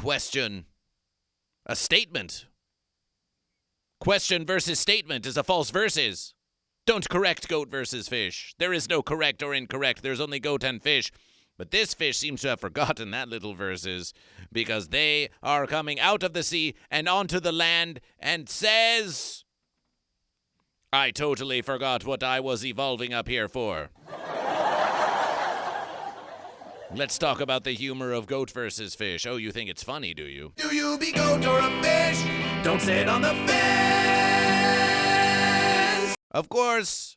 question a statement. Question versus statement is a false versus. Don't correct goat versus fish. There is no correct or incorrect. There's only goat and fish. But this fish seems to have forgotten that little verses because they are coming out of the sea and onto the land and says, I totally forgot what I was evolving up here for. Let's talk about the humor of goat versus fish. Oh, you think it's funny, do you? Do you be goat or a fish? Don't sit on the fence. Of course,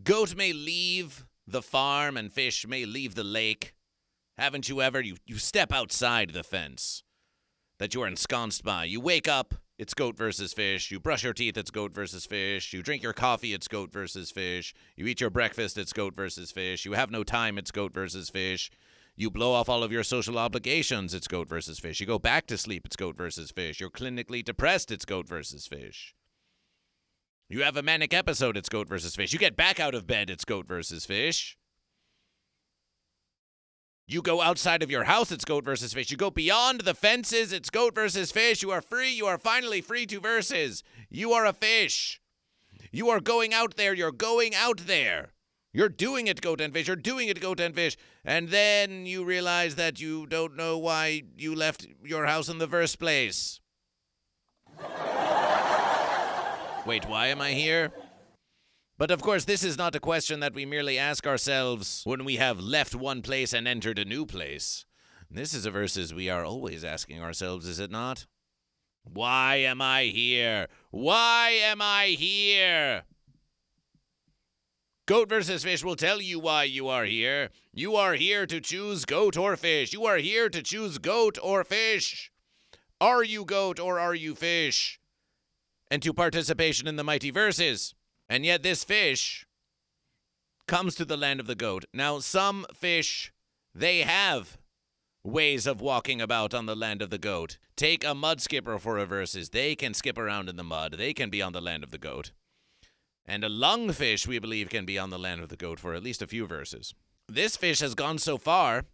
goat may leave the farm and fish may leave the lake. Haven't you ever? You step outside the fence that you are ensconced by. You wake up, it's goat versus fish. You brush your teeth, it's goat versus fish. You drink your coffee, it's goat versus fish. You eat your breakfast, it's goat versus fish. You have no time, it's goat versus fish. You blow off all of your social obligations, it's goat versus fish. You go back to sleep, it's goat versus fish. You're clinically depressed, it's goat versus fish. You have a manic episode, it's goat versus fish. You get back out of bed, it's goat versus fish. You go outside of your house, it's goat versus fish. You go beyond the fences, it's goat versus fish. You are free, you are finally free to versus. You are a fish. You are going out there, you're going out there. You're doing it, goat and fish. You're doing it, goat and fish. And then you realize that you don't know why you left your house in the first place. Wait, why am I here? But of course, this is not a question that we merely ask ourselves when we have left one place and entered a new place. This is a versus we are always asking ourselves, is it not? Why am I here? Why am I here? Goat versus fish will tell you why you are here. You are here to choose goat or fish. You are here to choose goat or fish. Are you goat or are you fish? And to participation in the mighty verses. And yet this fish comes to the land of the goat. Now, some fish, they have ways of walking about on the land of the goat. Take a mud skipper for a versus. They can skip around in the mud. They can be on the land of the goat. And a lungfish, we believe, can be on the land of the goat for at least a few verses. This fish has gone so far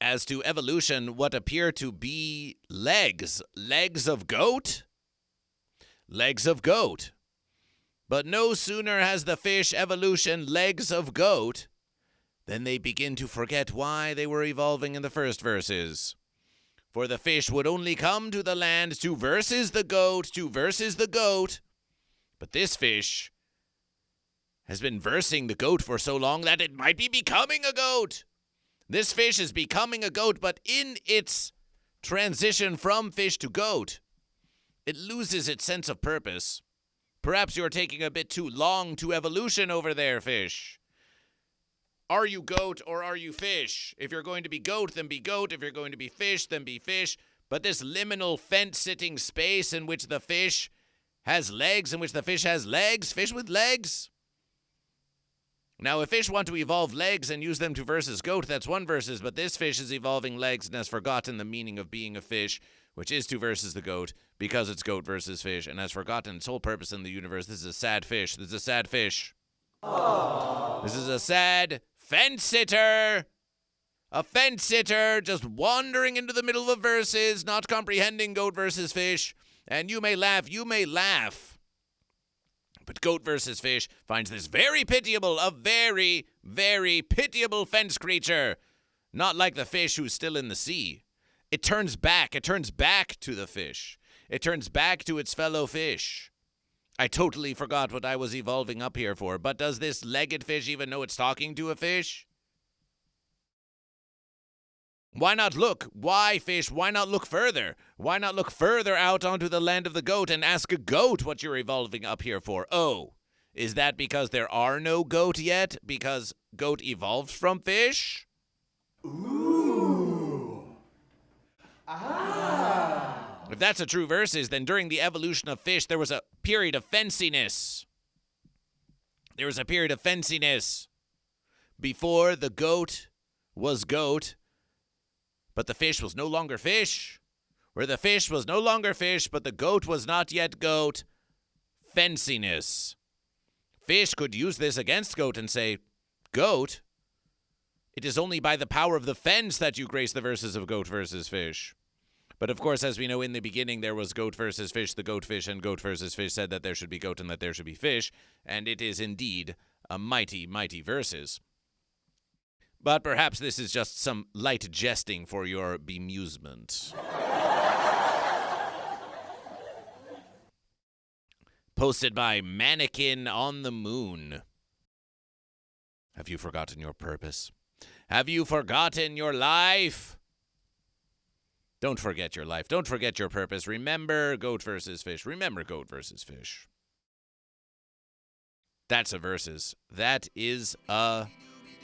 as to evolution what appear to be legs. Legs of goat? Legs of goat. But no sooner has the fish evolution legs of goat than they begin to forget why they were evolving in the first verses. For the fish would only come to the land to versus the goat, But this fish has been versing the goat for so long that it might be becoming a goat. This fish is becoming a goat, but in its transition from fish to goat, it loses its sense of purpose. Perhaps you're taking a bit too long to evolution over there, fish. Are you goat or are you fish? If you're going to be goat, then be goat. If you're going to be fish, then be fish. But this liminal fence-sitting space in which the fish has legs, fish with legs. Now, if fish want to evolve legs and use them to versus goat, that's one versus, but this fish is evolving legs and has forgotten the meaning of being a fish, which is to versus the goat, because it's goat versus fish, and has forgotten its whole purpose in the universe. This is a sad fish. This is a sad fish. Aww. This is a sad fence-sitter. A fence-sitter just wandering into the middle of verses, not comprehending goat versus fish. And you may laugh. But goat versus fish finds this very pitiable, a very, very pitiable fence creature. Not like the fish who's still in the sea. It turns back to the fish. It turns back to its fellow fish. I totally forgot what I was evolving up here for, but does this legged fish even know it's talking to a fish? Why not look? Why, fish? Why not look further? Why not look further out onto the land of the goat and ask a goat what you're evolving up here for? Oh, is that because there are no goat yet? Because goat evolved from fish? Ooh. Ah. If that's a true versus, then during the evolution of fish, there was a period of fenciness. There was a period of fenciness before the goat was goat. But the fish was no longer fish. Where the fish was no longer fish, but the goat was not yet goat. Fenciness. Fish could use this against goat and say, Goat, It is only by the power of the fence that you grace the verses of Goat versus Fish. But of course, as we know, in the beginning, there was Goat versus Fish, the Goat Fish, and Goat versus Fish said that there should be goat and that there should be fish, and it is indeed a mighty, mighty verses. But perhaps this is just some light jesting for your bemusement. Posted by Mannequin on the Moon. Have you forgotten your purpose? Have you forgotten your life? Don't forget your life. Don't forget your purpose. Remember Goat versus Fish. Remember Goat versus Fish. That's a versus. That is a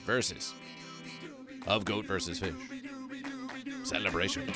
versus of Goat versus Fish. Celebration.